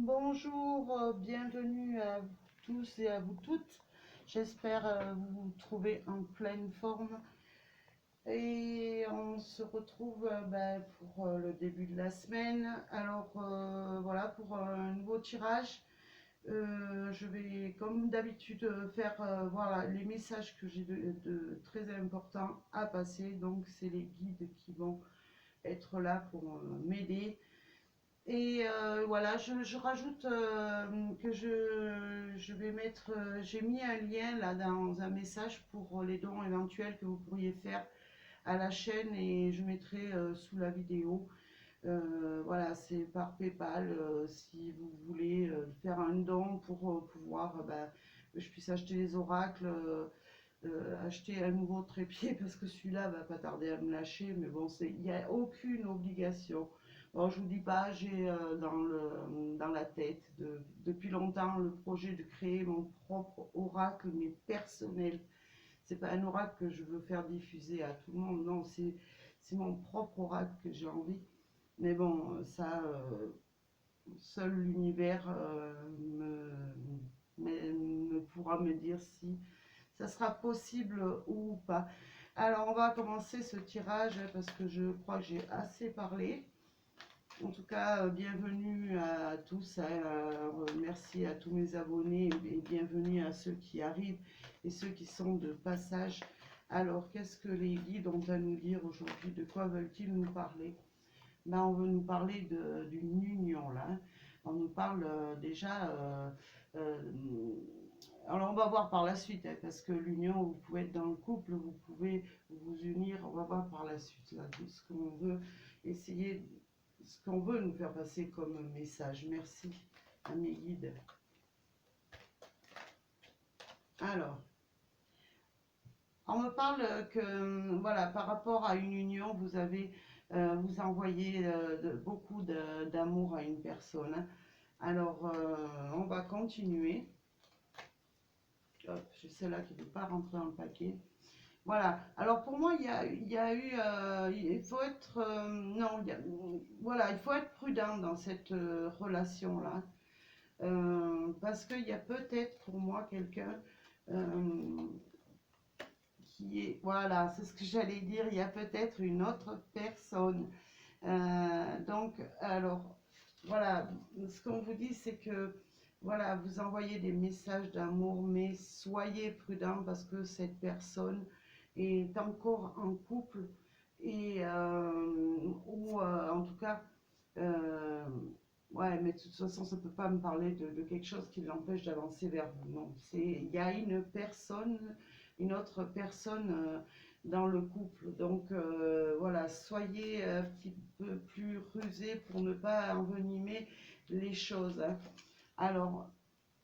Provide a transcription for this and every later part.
Bonjour, bienvenue à vous tous et à vous toutes. J'espère vous trouver en pleine forme. Et on se retrouve pour le début de la semaine. Alors voilà, pour un nouveau tirage. Je vais comme d'habitude faire voilà, les messages que j'ai de très importants à passer. Donc c'est les guides qui vont être là pour m'aider. Et voilà, je rajoute que je vais mettre, j'ai mis un lien là dans un message pour les dons éventuels que vous pourriez faire à la chaîne et je mettrai sous la vidéo. Voilà, c'est par PayPal si vous voulez faire un don pour pouvoir que je puisse acheter les oracles, acheter un nouveau trépied parce que celui-là va pas tarder à me lâcher, mais bon, il n'y a aucune obligation. Bon, je vous dis pas, j'ai dans la tête depuis longtemps le projet de créer mon propre oracle, mais personnel. C'est pas un oracle que je veux faire diffuser à tout le monde, non, c'est mon propre oracle que j'ai envie. Mais bon, ça, seul l'univers me pourra me dire si ça sera possible ou pas. Alors, on va commencer ce tirage parce que je crois que j'ai assez parlé. En tout cas, bienvenue à tous. Merci à tous mes abonnés et bienvenue à ceux qui arrivent et ceux qui sont de passage. Alors, qu'est-ce que les guides ont à nous dire aujourd'hui? De quoi veulent-ils nous parler? Ben, on veut nous parler d'une union là. On nous parle déjà. Euh, alors on va voir par la suite, hein, parce que l'union, vous pouvez être dans le couple, vous pouvez vous unir. On va voir par la suite là tout ce qu'on veut essayer, ce qu'on veut nous faire passer comme message. Merci à mes guides. Alors, on me parle que voilà, par rapport à une union, vous avez vous envoyez beaucoup d'amour à une personne, hein. Alors, on va continuer. Hop, j'ai celle-là qui ne veut pas rentrer dans le paquet. Voilà. Alors, pour moi, il y a eu... il faut être... non, voilà, il faut être prudent dans cette relation-là. Parce qu'il y a peut-être pour moi quelqu'un qui est... Voilà, c'est ce que j'allais dire. Il y a peut-être une autre personne. Donc, alors, voilà, ce qu'on vous dit, c'est que, voilà, vous envoyez des messages d'amour, mais soyez prudent parce que cette personne est encore en couple et, ou en tout cas, euh, ouais, mais de toute façon, ça ne peut pas me parler de quelque chose qui l'empêche d'avancer vers vous. Non, il y a une personne, une autre personne dans le couple. Donc voilà, soyez un petit peu plus rusés pour ne pas envenimer les choses, hein. Alors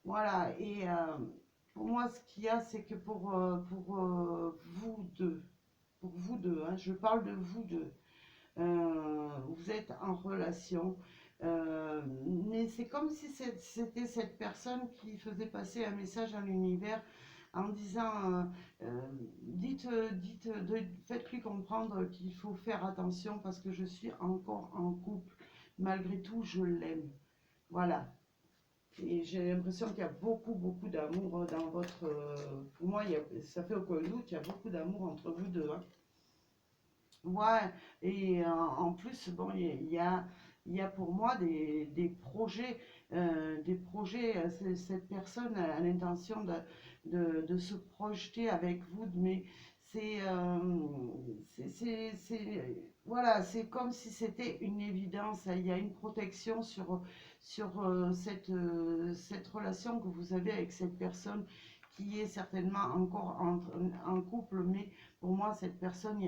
voilà, et pour moi, ce qu'il y a, c'est que pour vous deux, hein, je parle de vous deux, vous êtes en relation. Mais c'est comme si c'était cette personne qui faisait passer un message à l'univers en disant faites-lui comprendre qu'il faut faire attention parce que je suis encore en couple. Malgré tout, je l'aime. Voilà. Et j'ai l'impression qu'il y a beaucoup, beaucoup d'amour dans votre... pour moi, ça fait aucun doute, il y a beaucoup d'amour entre vous deux, hein. Ouais, et en plus, bon, il y a pour moi des projets, cette personne a l'intention de se projeter avec vous, mais c'est, voilà, c'est comme si c'était une évidence, il y a une protection sur cette relation que vous avez avec cette personne qui est certainement encore en couple, mais pour moi, cette personne,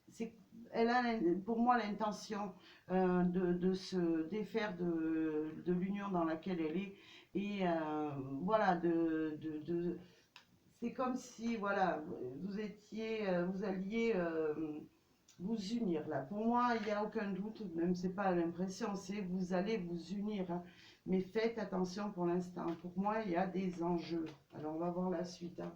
c'est elle a pour moi l'intention de se défaire de l'union dans laquelle elle est et voilà c'est comme si voilà vous alliez vous unir là. Pour moi, il n'y a aucun doute, même c'est pas l'impression, c'est vous allez vous unir, hein. Mais faites attention pour l'instant. Pour moi, il y a des enjeux. Alors, on va voir la suite, hein.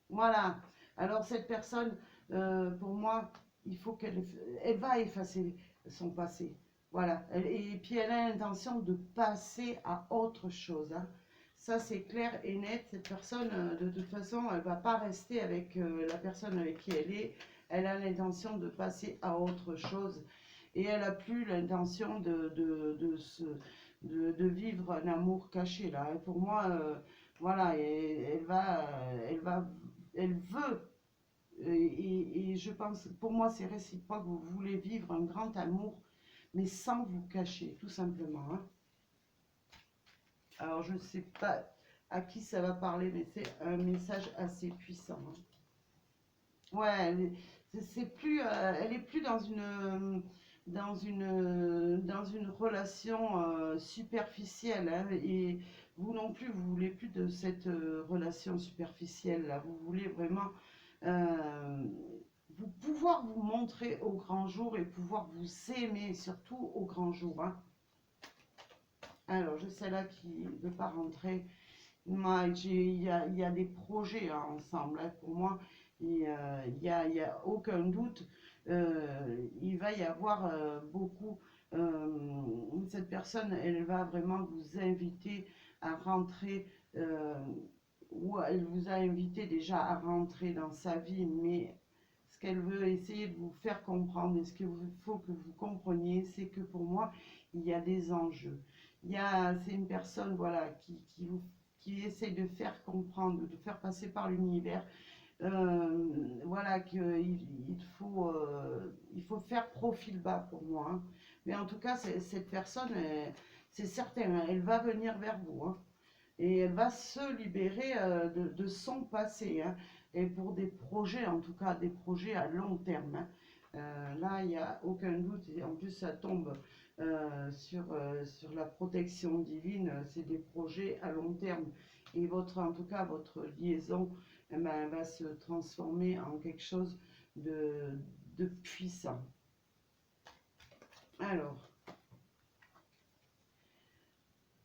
Voilà. Alors, cette personne, pour moi, il faut elle va effacer son passé. Voilà. Et puis elle a l'intention de passer à autre chose, hein. Ça, c'est clair et net. Cette personne, de toute façon, elle ne va pas rester avec la personne avec qui elle est. Elle a l'intention de passer à autre chose. Et elle n'a plus l'intention de vivre un amour caché, là. Et pour moi, voilà, elle veut. Et je pense, pour moi, c'est réciproque. Vous voulez vivre un grand amour, mais sans vous cacher, tout simplement, hein. Alors, je ne sais pas à qui ça va parler, mais c'est un message assez puissant, hein. Ouais, c'est plus, elle est plus dans une relation superficielle, hein, et vous non plus, vous voulez plus de cette relation superficielle là. Vous voulez vraiment euh, vous pouvoir vous montrer au grand jour et pouvoir vous aimer surtout au grand jour, hein. Alors, j'ai celle-là qui ne veut pas rentrer. Moi, il y a des projets hein, ensemble, hein, pour moi. Et il y a aucun doute. Il va y avoir beaucoup. Cette personne, elle va vraiment vous inviter à rentrer. Ou elle vous a invité déjà à rentrer dans sa vie, mais ce qu'elle veut essayer de vous faire comprendre, et ce qu'il faut que vous compreniez, c'est que pour moi, il y a des enjeux. C'est une personne voilà, qui essaie de faire comprendre, de faire passer par l'univers, voilà, il faut faire profil bas pour moi, hein. Mais en tout cas, cette personne, c'est certain, hein, elle va venir vers vous, hein, et elle va se libérer de son passé, hein, et pour des projets, en tout cas des projets à long terme, hein. Là, il n'y a aucun doute, et en plus ça tombe sur la protection divine, c'est des projets à long terme. Et en tout cas, votre liaison eh ben, elle va se transformer en quelque chose de puissant. Alors,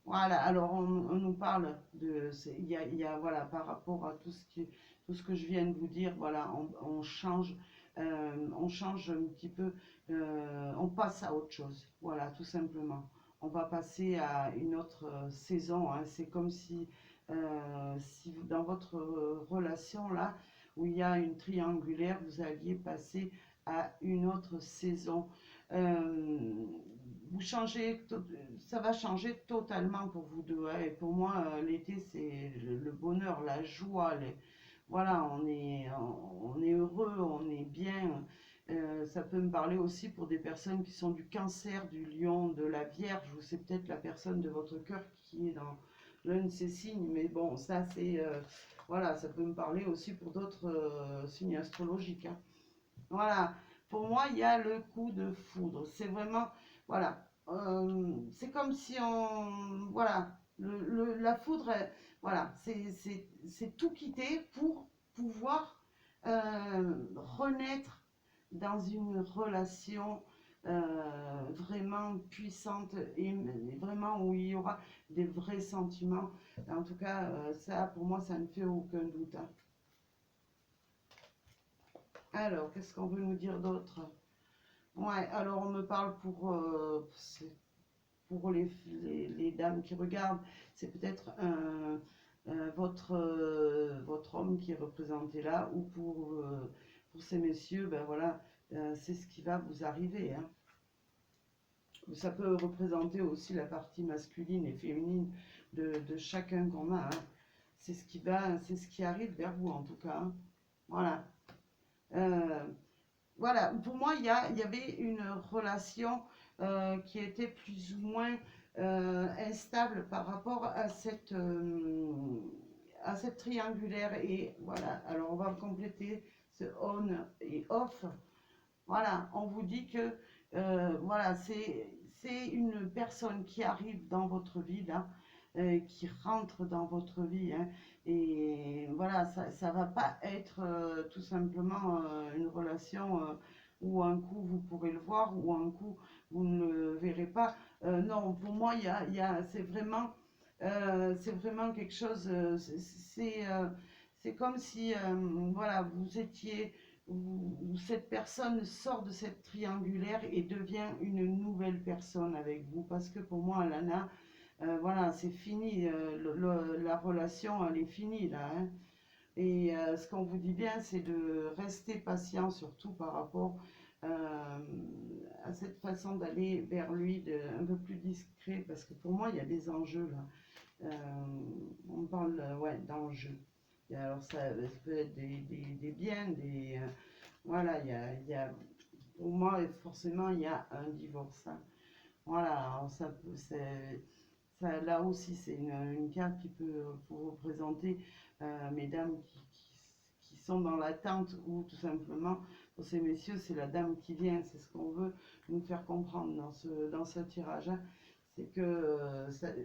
voilà, alors on nous parle il y a, voilà, par rapport à tout ce que je viens de vous dire, voilà, on change un petit peu, on passe à autre chose, voilà, tout simplement. On va passer à une autre saison, hein. C'est comme si vous, dans votre relation là, où il y a une triangulaire, vous alliez passer à une autre saison. Euh, vous changez, ça va changer totalement pour vous deux, hein. Et pour moi, l'été, c'est le bonheur, la joie. Voilà, on est heureux, on est bien. Ça peut me parler aussi pour des personnes qui sont du cancer, du lion, de la vierge, ou c'est peut-être la personne de votre cœur qui est dans l'un de ces signes. Mais bon, ça, voilà, ça peut me parler aussi pour d'autres signes astrologiques, hein. Voilà, pour moi, il y a le coup de foudre. C'est vraiment, voilà, c'est comme si voilà, la foudre, voilà, c'est tout quitter pour pouvoir renaître dans une relation vraiment puissante et vraiment où il y aura des vrais sentiments. En tout cas, ça, pour moi, ça ne fait aucun doute, hein. Alors, qu'est-ce qu'on veut nous dire d'autre? Ouais, alors on me parle pour les dames qui regardent, c'est peut-être votre homme qui est représenté là, ou pour ces messieurs, ben voilà, c'est ce qui va vous arriver, hein. Ça peut représenter aussi la partie masculine et féminine de chacun qu'on a, hein. C'est ce qui arrive vers vous en tout cas, hein. Voilà. Euh, Voilà, pour moi, il y avait une relation qui était plus ou moins instable par rapport à cette triangulaire. Et voilà, alors on va compléter ce on et off. Voilà, on vous dit que voilà, c'est une personne qui arrive dans votre vie là, qui rentre dans votre vie, hein. Et voilà, ça va pas être tout simplement une relation où un coup vous pourrez le voir, ou un coup vous ne le verrez pas. Non, pour moi, c'est vraiment quelque chose. C'est comme si voilà, où cette personne sort de cette triangulaire et devient une nouvelle personne avec vous. Parce que pour moi, Lana, voilà, c'est fini, la relation, elle est finie là, hein. Et ce qu'on vous dit bien, c'est de rester patient, surtout par rapport à cette façon d'aller vers lui, un peu plus discret, parce que pour moi, il y a des enjeux là. On parle ouais, d'enjeux. Alors ça peut être des biens, voilà, pour moi, forcément, il y a un divorce, hein. Voilà, alors là aussi, c'est une carte qui peut vous représenter mesdames qui sont dans l'attente, ou tout simplement, pour ces messieurs, c'est la dame qui vient. C'est ce qu'on veut nous faire comprendre dans ce tirage, hein. C'est que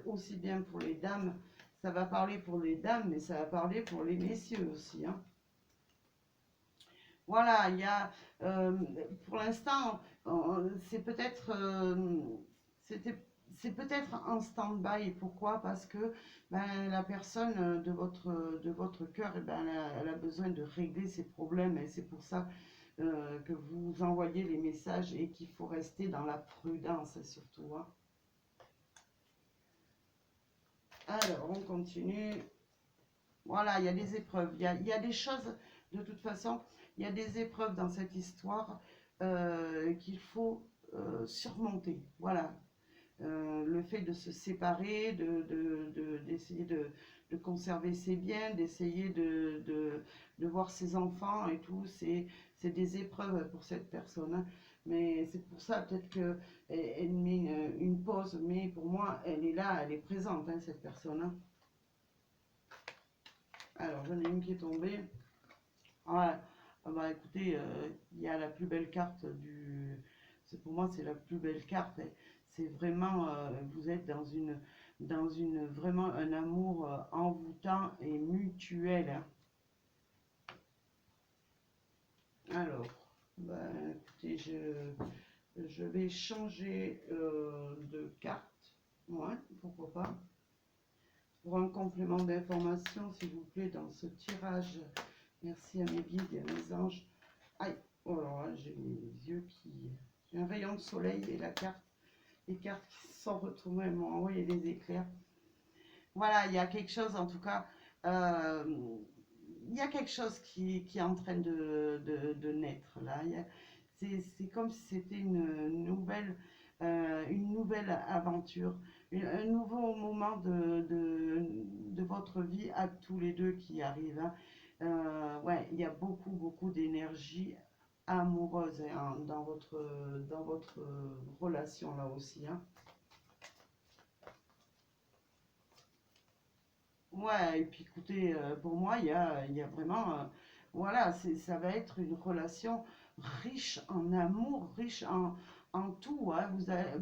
aussi bien pour les dames, ça va parler pour les dames, mais ça va parler pour les messieurs aussi, hein. Voilà, il y a, pour l'instant, c'est peut-être, c'était, c'est peut-être en stand-by. Pourquoi? Parce que ben, la personne de votre cœur, eh ben, elle a besoin de régler ses problèmes, et c'est pour ça que vous envoyez les messages, et qu'il faut rester dans la prudence surtout, hein. Alors, on continue. Voilà, il y a des épreuves, il y a des choses, de toute façon, il y a des épreuves dans cette histoire qu'il faut surmonter. Voilà, le fait de se séparer, d'essayer de conserver ses biens, d'essayer de voir ses enfants et tout, c'est des épreuves pour cette personne, hein. Mais c'est pour ça peut-être qu'elle met une pause, mais pour moi, elle est là, elle est présente, hein, cette personne, hein. Alors, j'en ai une qui est tombée. Ouais, ah bah écoutez, il y a la plus belle carte pour moi, c'est la plus belle carte, hein. C'est vraiment, vous êtes vraiment un amour envoûtant et mutuel, hein. Alors, bah écoutez, je vais changer de carte. Ouais, pourquoi pas. Pour un complément d'information, s'il vous plaît, dans ce tirage. Merci à mes guides et à mes anges. Aïe, oh là là, j'ai les yeux qui... J'ai un rayon de soleil et les cartes qui se sont retournées, elles m'ont envoyé des éclairs. Voilà, il y a quelque chose, en tout cas, euh, il y a quelque chose qui est en train de naître là. C'est comme si c'était une nouvelle aventure, un nouveau moment de votre vie à tous les deux qui arrive, hein. Ouais, il y a beaucoup, beaucoup d'énergie amoureuse, hein, dans votre relation là aussi, hein. Ouais, et puis écoutez, pour moi, il y a vraiment, voilà, ça va être une relation riche en amour, riche en tout, hein.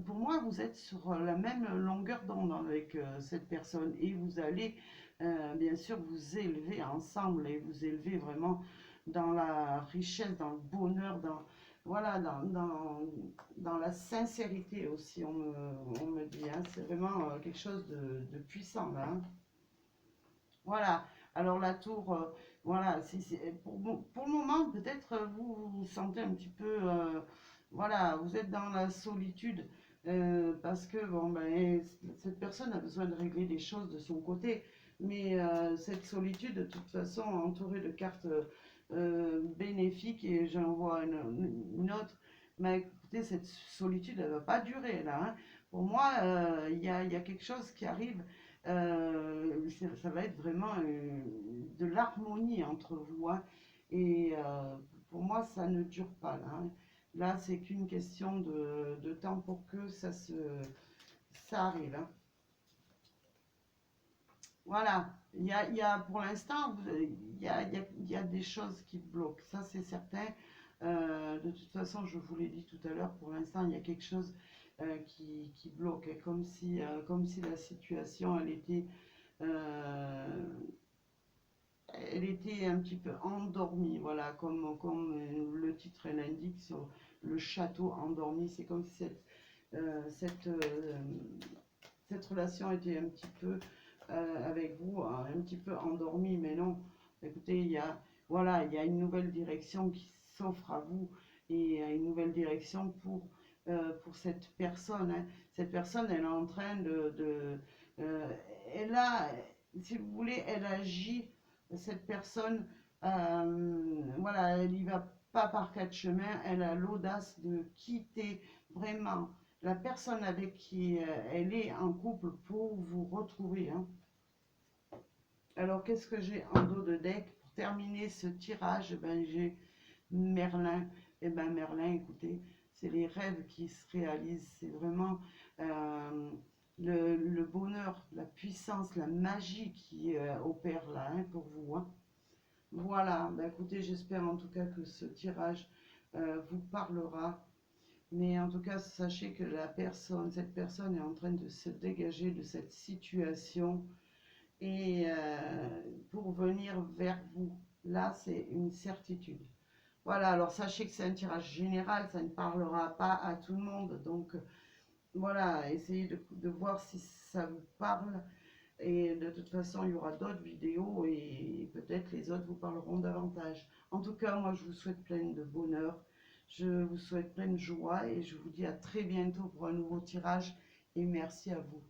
Pour moi, vous êtes sur la même longueur d'onde avec cette personne, et vous allez bien sûr vous élever ensemble, et vous élever vraiment dans la richesse, dans le bonheur, voilà, dans la sincérité aussi, on me dit, hein. C'est vraiment quelque chose de puissant là, hein. Voilà, alors la tour, voilà, pour le moment, peut-être vous vous sentez un petit peu, voilà, vous êtes dans la solitude, parce que, bon, ben, cette personne a besoin de régler des choses de son côté, mais cette solitude, de toute façon, entourée de cartes bénéfiques, et j'en vois une autre, mais écoutez, cette solitude, elle ne va pas durer, là, hein. Pour moi, il y a quelque chose qui arrive, ça va être vraiment de l'harmonie entre vous, hein. Et pour moi, ça ne dure pas là, hein. Là, c'est qu'une question de temps pour que ça arrive, hein. Voilà, pour l'instant, il y a des choses qui bloquent, ça c'est certain. De toute façon, je vous l'ai dit tout à l'heure, pour l'instant, il y a quelque chose qui bloque, hein, comme si la situation, euh, elle était un petit peu endormie, voilà, comme le titre l'indique, sur le château endormi. C'est comme si cette relation était un petit peu avec vous, hein, un petit peu endormie, mais non. Écoutez, voilà, il y a une nouvelle direction s'offre à vous et à une nouvelle direction pour cette personne, hein. Cette personne, elle est en train elle a, si vous voulez, elle agit, cette personne, voilà, elle y va pas par quatre chemins, elle a l'audace de quitter vraiment la personne avec qui elle est en couple pour vous retrouver, hein. Alors, qu'est-ce que j'ai en dos de deck pour terminer ce tirage? Ben, j'ai Merlin. Et ben Merlin, écoutez, c'est les rêves qui se réalisent. C'est vraiment le bonheur, la puissance, la magie qui opère là, hein, pour vous, hein. Voilà, ben écoutez, j'espère en tout cas que ce tirage vous parlera. Mais en tout cas, sachez que cette personne est en train de se dégager de cette situation et pour venir vers vous. Là, c'est une certitude. Voilà, alors sachez que c'est un tirage général, ça ne parlera pas à tout le monde. Donc voilà, essayez de voir si ça vous parle. Et de toute façon, il y aura d'autres vidéos et peut-être les autres vous parleront davantage. En tout cas, moi, je vous souhaite plein de bonheur. Je vous souhaite plein de joie et je vous dis à très bientôt pour un nouveau tirage. Et merci à vous.